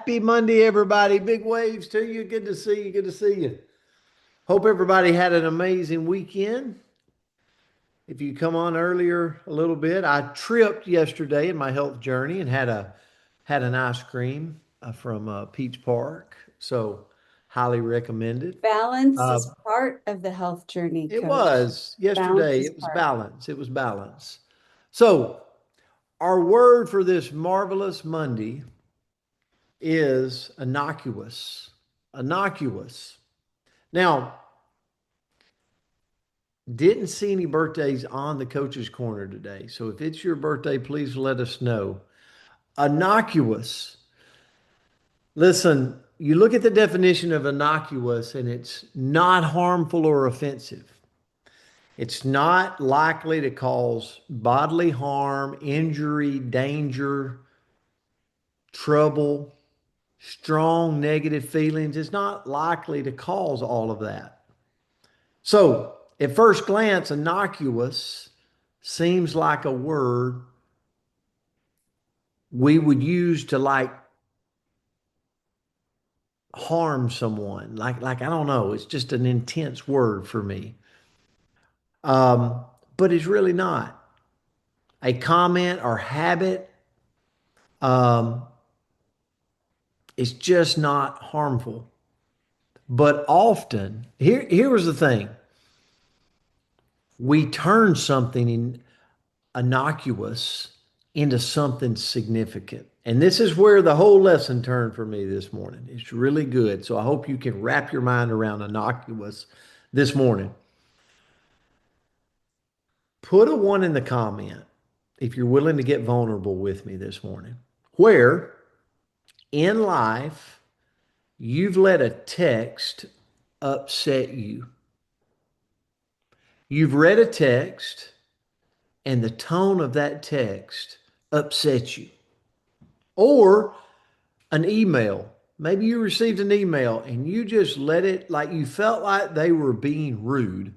Happy Monday, everybody. Big waves to you. Good to see you. Good to see you. Hope everybody had an amazing weekend. If you come on earlier a little bit, I tripped yesterday in my health journey and had an ice cream from Peach Park. So highly recommended. Balance Uh, is part of the health journey, it coach. was Balance yesterday. is It was part. balance. It was balance. So our word for this marvelous Monday is innocuous. Innocuous. Now, didn't see any birthdays on the coach's corner today. So if it's your birthday, please let us know. Innocuous. Listen, you look at the definition of innocuous and it's not harmful or offensive. It's not likely to cause bodily harm, injury, danger, trouble, strong negative feelings. It's not likely to cause all of that. So, at first glance, innocuous seems like a word we would use to like harm someone. Like I don't know, it's just an intense word for me. Um, but it's really not. A comment or habit um, is just not harmful. But often, here was the thing: we turn something innocuous into something significant. And this is where the whole lesson turned for me this morning. It's really good. So I hope you can wrap your mind around innocuous this morning. Put a one in the comment if you're willing to get vulnerable with me this morning. Where in life you've let a text upset you. You've read a text and the tone of that text upsets you. Or an email. Maybe you received an email and you just let it, like you felt like they were being rude.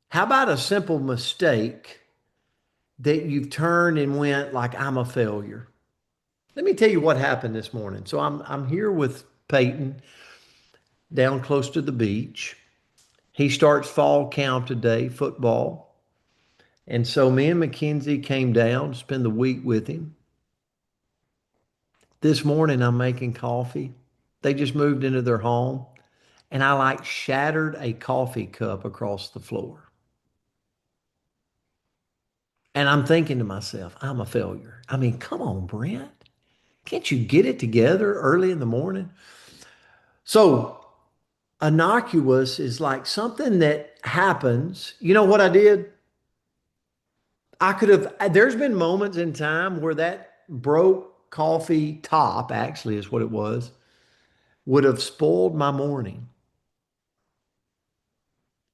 How about a simple mistake that you've turned and went like, I'm a failure? Let me tell you what happened this morning. So I'm here with Peyton down close to the beach. He starts fall camp today, football. And so me and Mackenzie came down to spend the week with him. This morning I'm making coffee. They just moved into their home and I like shattered a coffee cup across the floor. And I'm thinking to myself, I'm a failure. I mean, come on, Brent. Can't you get it together early in the morning? So, innocuous is like something that happens. You know what I did? I could have, there's been moments in time where that broke coffee top, actually, is what it was, would have spoiled my morning.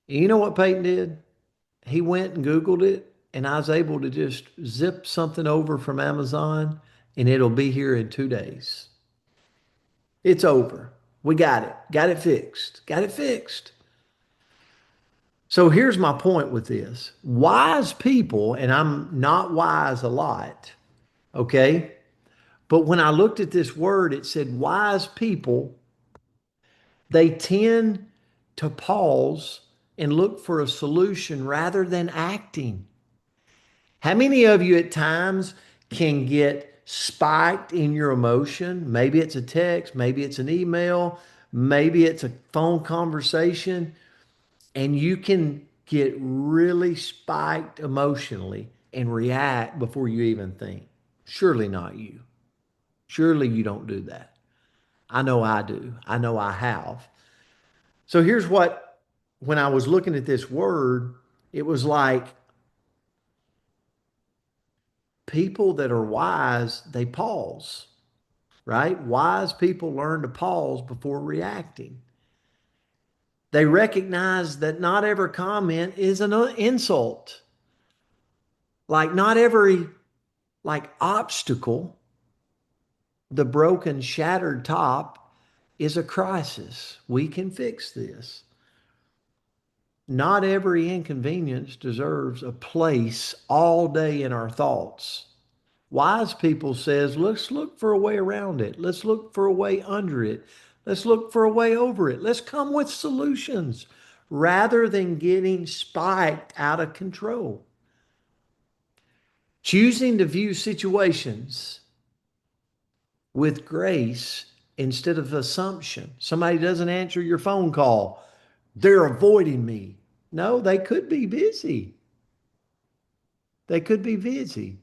You know what Peyton did? He went and Googled it, and I was able to just zip something over from Amazon, and it'll be here in 2 days. It's over. We got it. Got it fixed. Got it fixed. So here's my point with this. Wise people, and I'm not wise a lot, okay? But when I looked at this word, it said wise people, they tend to pause and look for a solution rather than acting. How many of you at times can get spiked in your emotion? Maybe it's a text, maybe it's an email, maybe it's a phone conversation, and you can get really spiked emotionally and react before you even think. Surely not you. Surely you don't do that. I know I do. I know I have. So here's what, when I was looking at this word, it was like people that are wise, they pause, right? Wise people learn to pause before reacting. They recognize that not every comment is an insult. Like not every like obstacle, the broken, shattered top is a crisis. We can fix this. Not every inconvenience deserves a place all day in our thoughts. Wise people says, let's look for a way around it. Let's look for a way under it. Let's look for a way over it. Let's come with solutions rather than getting spiked out of control. Choosing to view situations with grace instead of assumption. Somebody doesn't answer your phone call. They're avoiding me. No, they could be busy. They could be busy.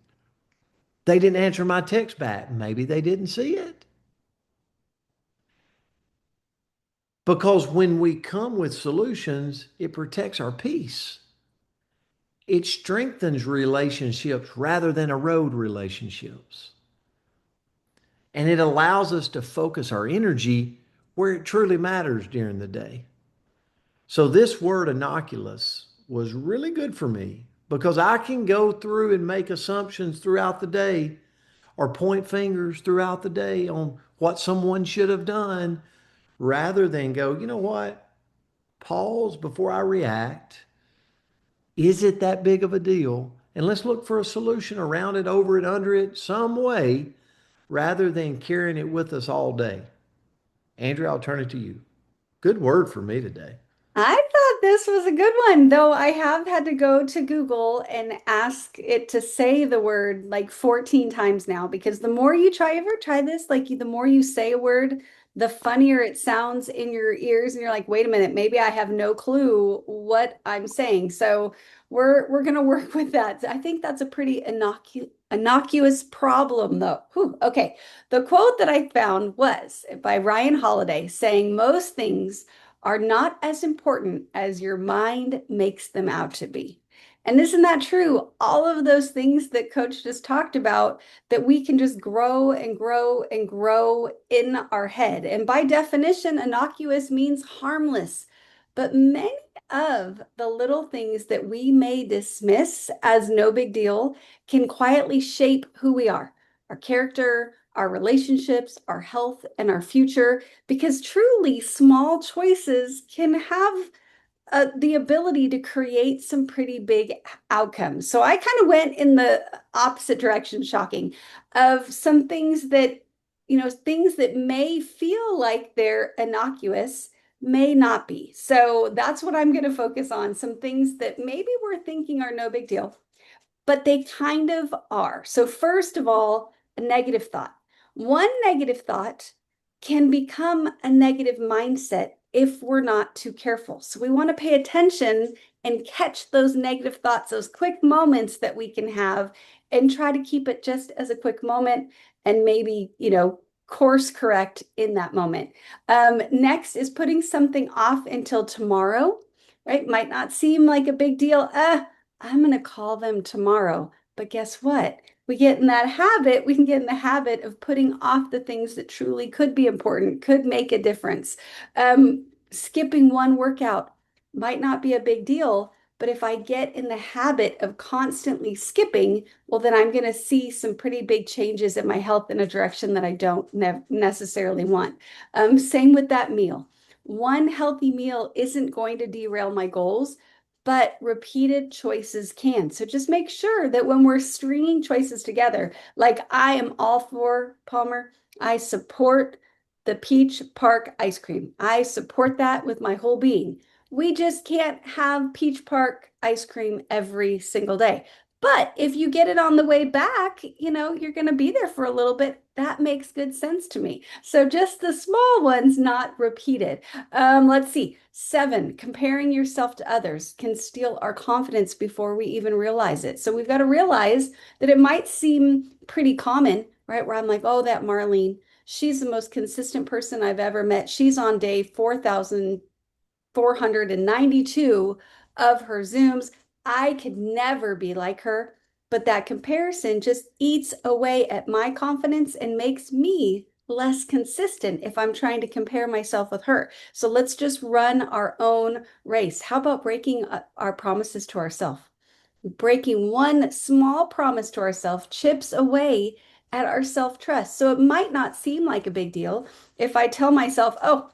They didn't answer my text back. Maybe they didn't see it. Because when we come with solutions, it protects our peace. It strengthens relationships rather than erode relationships. And it allows us to focus our energy where it truly matters during the day. So this word innocuous was really good for me because I can go through and make assumptions throughout the day or point fingers throughout the day on what someone should have done rather than go, you know what? Pause before I react. Is it that big of a deal? And let's look for a solution around it, over it, under it, some way, rather than carrying it with us all day. Andrew, I'll turn it to you. Good word for me today. I thought this was a good one, though I have had to go to Google and ask it to say the word like 14 times now because the more you try, ever try this? Like the more you say a word, the funnier it sounds in your ears, and you're like, wait a minute, maybe I have no clue what I'm saying. So we're gonna work with that. I think that's a pretty innocuous problem, though. Whew, okay. The quote that I found was by Ryan Holiday saying most things are not as important as your mind makes them out to be. And isn't that true? All of those things that Coach just talked about, that we can just grow and grow and grow in our head. And by definition, innocuous means harmless. But many of the little things that we may dismiss as no big deal can quietly shape who we are, our character, our relationships, our health, and our future because truly small choices can have the ability to create some pretty big outcomes. So I kind of went in the opposite direction, shocking, of some things that, things that may feel like they're innocuous may not be. So that's what I'm going to focus on. Some things that maybe we're thinking are no big deal, but they kind of are. So, first of all, a negative thought. One negative thought can become a negative mindset if we're not too careful. So, we want to pay attention and catch those negative thoughts, those quick moments that we can have, and try to keep it just as a quick moment and maybe, course correct in that moment. Next is putting something off until tomorrow, right? Might not seem like a big deal. I'm going to call them tomorrow. But guess what? We can get in the habit of putting off the things that truly could be important, could make a difference. Skipping one workout might not be a big deal, but if I get in the habit of constantly skipping, well, then I'm going to see some pretty big changes in my health in a direction that I don't necessarily want. Same with that meal. One healthy meal isn't going to derail my goals, but repeated choices can. So just make sure that when we're stringing choices together, like I am all for Palmer, I support the Peach Park ice cream. I support that with my whole being. We just can't have Peach Park ice cream every single day. But if you get it on the way back, you're going to be there for a little bit. That makes good sense to me. So just the small ones, not repeated. Let's see. 7, comparing yourself to others can steal our confidence before we even realize it. So we've got to realize that it might seem pretty common, right? Where I'm like, oh, that Marlene, she's the most consistent person I've ever met. She's on day 4,492 of her Zooms. I could never be like her, but that comparison just eats away at my confidence and makes me less consistent if I'm trying to compare myself with her. So let's just run our own race. How about breaking our promises to ourselves? Breaking one small promise to ourselves chips away at our self-trust. So it might not seem like a big deal if I tell myself, oh,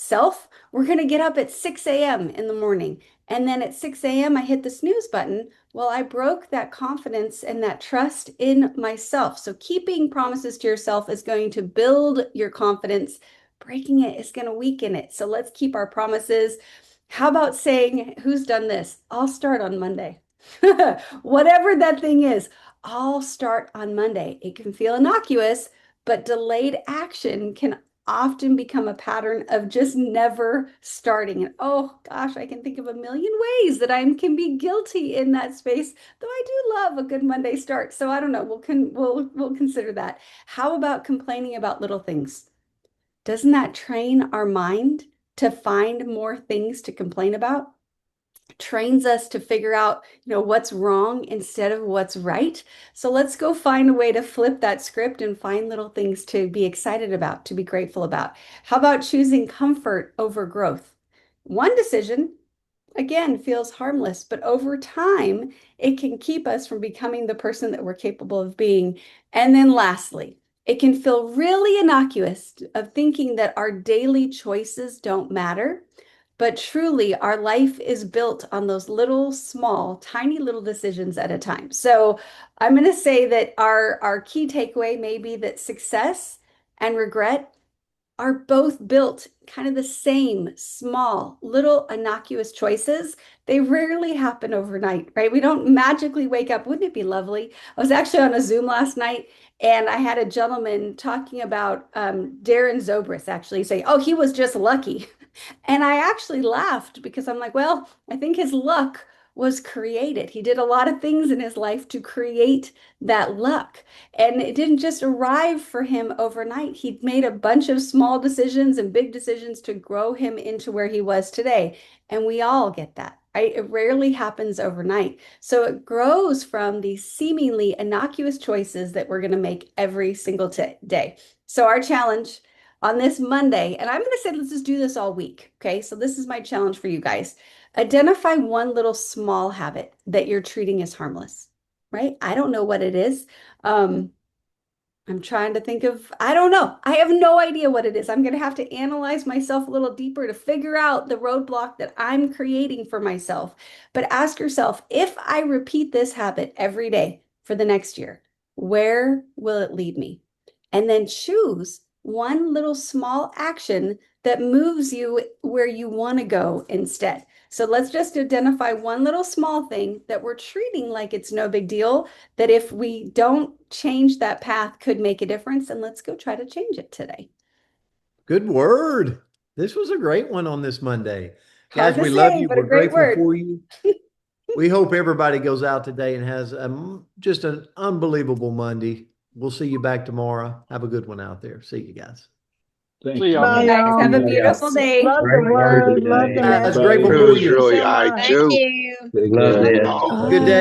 Self, we're going to get up at 6 a.m. in the morning. And then at 6 a.m., I hit the snooze button. Well, I broke that confidence and that trust in myself. So keeping promises to yourself is going to build your confidence. Breaking it is going to weaken it. So let's keep our promises. How about saying, who's done this? I'll start on Monday. Whatever that thing is, I'll start on Monday. It can feel innocuous, but delayed action can often become a pattern of just never starting. And oh gosh, I can think of a million ways that I can be guilty in that space, though I do love a good Monday start. So I don't know, we'll consider that. How about complaining about little things? Doesn't that train our mind to find more things to complain about? Trains us to figure out, what's wrong instead of what's right. So let's go find a way to flip that script and find little things to be excited about, to be grateful about. How about choosing comfort over growth? One decision, again, feels harmless, but over time, it can keep us from becoming the person that we're capable of being. And then lastly, it can feel really innocuous of thinking that our daily choices don't matter. But truly, our life is built on those little, small, tiny little decisions at a time. So I'm going to say that our key takeaway may be that success and regret are both built kind of the same small, little innocuous choices. They rarely happen overnight, right? We don't magically wake up. Wouldn't it be lovely? I was actually on a Zoom last night and I had a gentleman talking about Darren Zobrist actually saying, oh, he was just lucky. And I actually laughed because I'm like, well, I think his luck was created. He did a lot of things in his life to create that luck. And it didn't just arrive for him overnight. He made a bunch of small decisions and big decisions to grow him into where he was today. And we all get that, right? It rarely happens overnight. So it grows from these seemingly innocuous choices that we're going to make every single day. So our challenge on this Monday, and I'm going to say, let's just do this all week. Okay. So this is my challenge for you guys. Identify one little small habit that you're treating as harmless, right? I don't know what it is. Um, I'm trying to think of, I don't know. I have no idea what it is. I'm going to have to analyze myself a little deeper to figure out the roadblock that I'm creating for myself. But ask yourself, if I repeat this habit every day for the next year, where will it lead me? And then choose one little small action that moves you where you want to go instead. So let's just identify one little small thing that we're treating like it's no big deal, that if we don't change that path could make a difference. And let's go try to change it today. Good word. This was a great one on this Monday. Hard Guys, to we love say, you. but a We're great grateful word. for you. We hope everybody goes out today and has just an unbelievable Monday. We'll see you back tomorrow. Have a good one out there. See you guys. Thank See you. y'all. You Bye, guys y'all. have a Everybody else. beautiful day. Love the Great word word. Love today. the Guys, message. grateful Everybody. It for was you. really So high much. too. Thank you. Take Good care. call. Good day. Bye.